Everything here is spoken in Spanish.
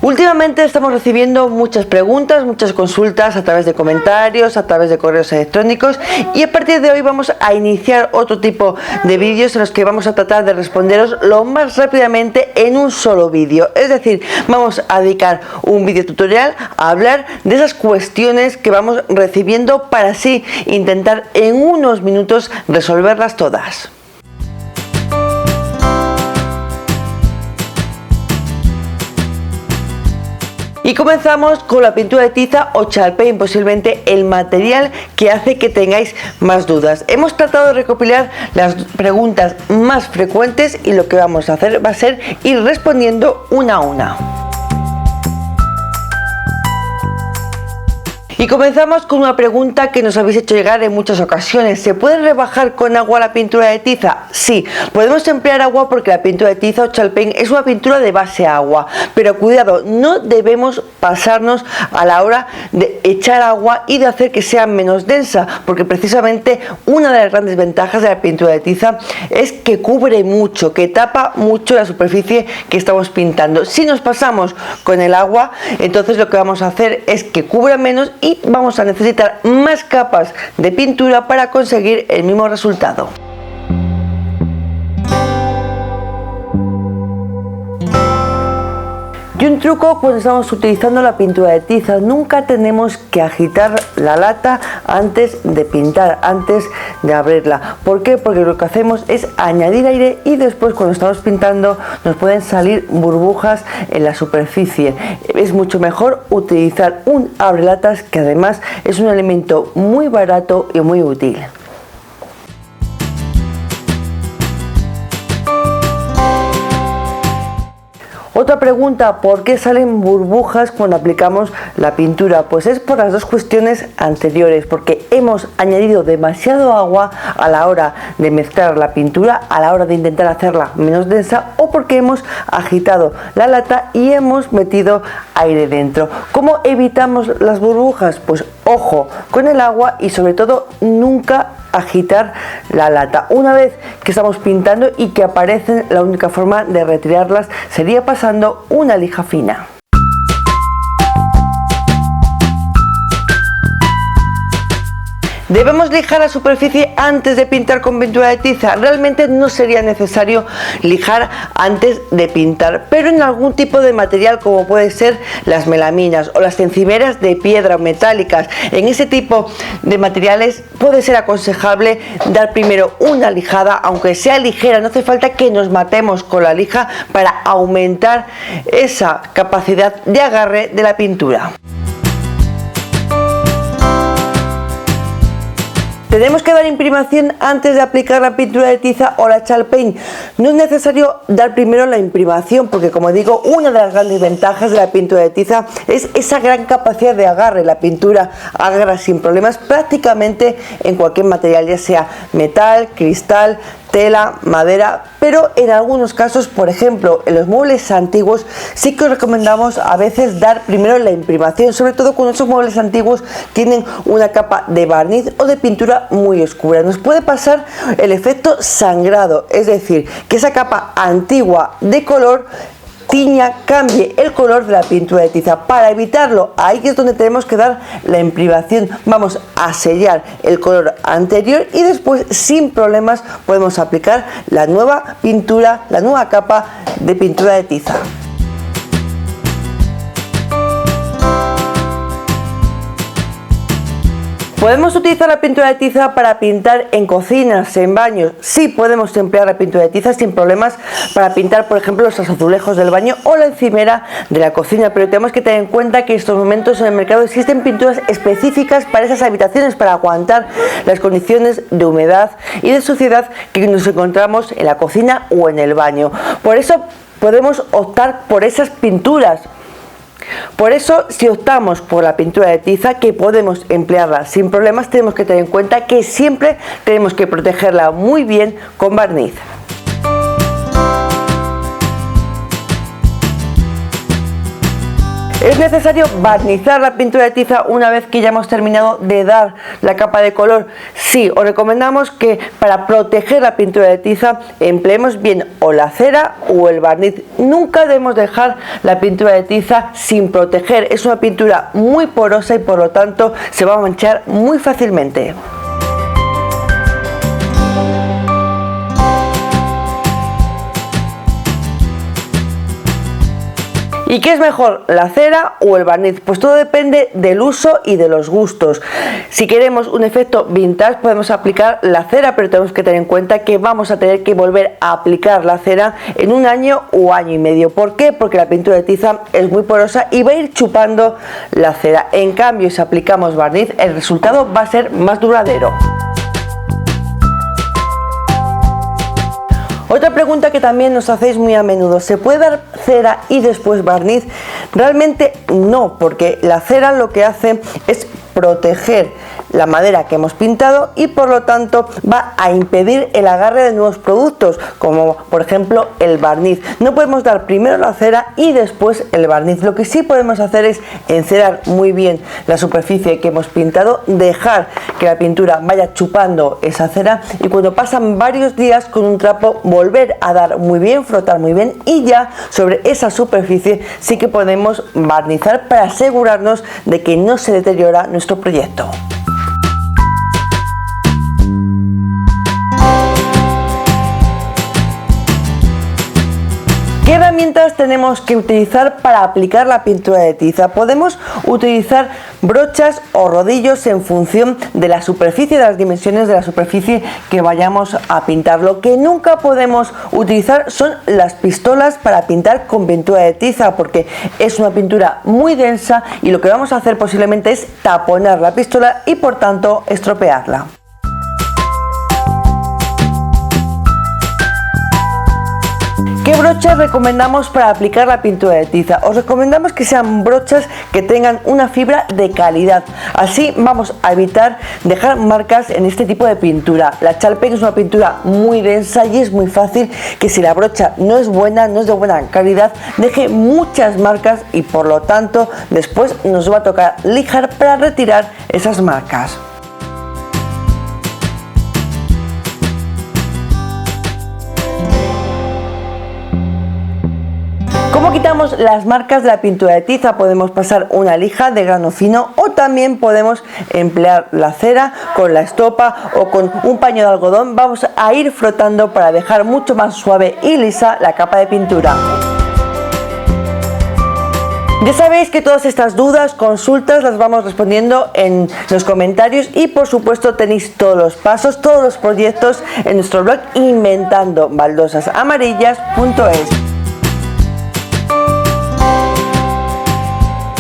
Últimamente estamos recibiendo muchas preguntas, muchas consultas a través de comentarios, a través de correos electrónicos, y a partir de hoy vamos a iniciar otro tipo de vídeos en los que vamos a tratar de responderos lo más rápidamente en un solo vídeo. Es decir, vamos a dedicar un vídeo tutorial a hablar de esas cuestiones que vamos recibiendo para así intentar en unos minutos resolverlas todas. Y comenzamos con la pintura de tiza o chalk paint, posiblemente el material que hace que tengáis más dudas. Hemos tratado de recopilar las preguntas más frecuentes y lo que vamos a hacer va a ser ir respondiendo una a una. Y comenzamos con una pregunta que nos habéis hecho llegar en muchas ocasiones. ¿Se puede rebajar con agua la pintura de tiza? Sí, podemos emplear agua porque la pintura de tiza o chalk paint es una pintura de base agua. Pero cuidado, no debemos pasarnos a la hora de echar agua y de hacer que sea menos densa, porque precisamente una de las grandes ventajas de la pintura de tiza es que cubre mucho, que tapa mucho la superficie que estamos pintando. Si nos pasamos con el agua, entonces lo que vamos a hacer es que cubra menos y vamos a necesitar más capas de pintura para conseguir el mismo resultado. Y un truco cuando estamos utilizando la pintura de tiza: nunca tenemos que agitar la lata antes de pintar, antes de abrirla. ¿Por qué? Porque lo que hacemos es añadir aire y después cuando estamos pintando nos pueden salir burbujas en la superficie. Es mucho mejor utilizar un abrelatas, que además es un elemento muy barato y muy útil. Otra pregunta: ¿por qué salen burbujas cuando aplicamos la pintura? Pues es por las dos cuestiones anteriores, porque hemos añadido demasiado agua a la hora de mezclar la pintura, a la hora de intentar hacerla menos densa, o porque hemos agitado la lata y hemos metido aire dentro. ¿Cómo evitamos las burbujas? Pues ojo con el agua y sobre todo nunca agitar la lata. Una vez que estamos pintando y que aparecen, la única forma de retirarlas sería pasando una lija fina. ¿Debemos lijar la superficie antes de pintar con pintura de tiza? Realmente no sería necesario lijar antes de pintar, pero en algún tipo de material como puede ser las melaminas o las encimeras de piedra o metálicas, en ese tipo de materiales puede ser aconsejable dar primero una lijada, aunque sea ligera. No hace falta que nos matemos con la lija para aumentar esa capacidad de agarre de la pintura. ¿Tenemos que dar imprimación antes de aplicar la pintura de tiza o la chalk paint? No es necesario dar primero la imprimación, porque como digo, una de las grandes ventajas de la pintura de tiza es esa gran capacidad de agarre. La pintura agarra sin problemas prácticamente en cualquier material, ya sea metal, cristal, tela, madera, pero en algunos casos, por ejemplo en los muebles antiguos, sí que os recomendamos a veces dar primero la imprimación, sobre todo cuando esos muebles antiguos tienen una capa de barniz o de pintura muy oscura. Nos puede pasar el efecto sangrado, es decir, que esa capa antigua de color cambie el color de la pintura de tiza. Para evitarlo, ahí es donde tenemos que dar la imprimación. Vamos a sellar el color anterior y después sin problemas podemos aplicar la nueva pintura, la nueva capa de pintura de tiza. ¿Podemos utilizar la pintura de tiza para pintar en cocinas, en baños? Sí, podemos emplear la pintura de tiza sin problemas para pintar, por ejemplo, los azulejos del baño o la encimera de la cocina, pero tenemos que tener en cuenta que en estos momentos en el mercado existen pinturas específicas para esas habitaciones, para aguantar las condiciones de humedad y de suciedad que nos encontramos en la cocina o en el baño. Por eso podemos optar por esas pinturas. Por eso, si optamos por la pintura de tiza, que podemos emplearla sin problemas, tenemos que tener en cuenta que siempre tenemos que protegerla muy bien con barniz. ¿Es necesario barnizar la pintura de tiza una vez que ya hemos terminado de dar la capa de color? Sí, os recomendamos que para proteger la pintura de tiza empleemos bien o la cera o el barniz. Nunca debemos dejar la pintura de tiza sin proteger. Es una pintura muy porosa y por lo tanto se va a manchar muy fácilmente. ¿Y qué es mejor, la cera o el barniz? Pues todo depende del uso y de los gustos. Si queremos un efecto vintage podemos aplicar la cera, pero tenemos que tener en cuenta que vamos a tener que volver a aplicar la cera en un año o año y medio. ¿Por qué? Porque la pintura de tiza es muy porosa y va a ir chupando la cera. En cambio, si aplicamos barniz, el resultado va a ser más duradero. Otra pregunta que también nos hacéis muy a menudo: ¿se puede dar cera y después barniz? Realmente no, porque la cera lo que hace es proteger la madera que hemos pintado y por lo tanto va a impedir el agarre de nuevos productos, como por ejemplo el barniz. No podemos dar primero la cera y después el barniz. Lo que sí podemos hacer es encerar muy bien la superficie que hemos pintado, dejar que la pintura vaya chupando esa cera y cuando pasan varios días con un trapo volver a dar muy bien, frotar muy bien y ya sobre esa superficie sí que podemos barnizar para asegurarnos de que no se deteriora nuestro proyecto. ¿Qué herramientas tenemos que utilizar para aplicar la pintura de tiza? Podemos utilizar brochas o rodillos en función de la superficie, de las dimensiones de la superficie que vayamos a pintar. Lo que nunca podemos utilizar son las pistolas para pintar con pintura de tiza, porque es una pintura muy densa y lo que vamos a hacer posiblemente es taponar la pistola y por tanto estropearla. ¿Qué brochas recomendamos para aplicar la pintura de tiza? Os recomendamos que sean brochas que tengan una fibra de calidad. Así vamos a evitar dejar marcas en este tipo de pintura. La Chalpaint es una pintura muy densa y es muy fácil que si la brocha no es buena, no es de buena calidad, deje muchas marcas y por lo tanto después nos va a tocar lijar para retirar esas marcas. ¿Cómo quitamos las marcas de la pintura de tiza? Podemos pasar una lija de grano fino o también podemos emplear la cera con la estopa o con un paño de algodón. Vamos a ir frotando para dejar mucho más suave y lisa la capa de pintura. Ya sabéis que todas estas dudas, consultas las vamos respondiendo en los comentarios y por supuesto tenéis todos los pasos, todos los proyectos en nuestro blog inventandobaldosasamarillas.es.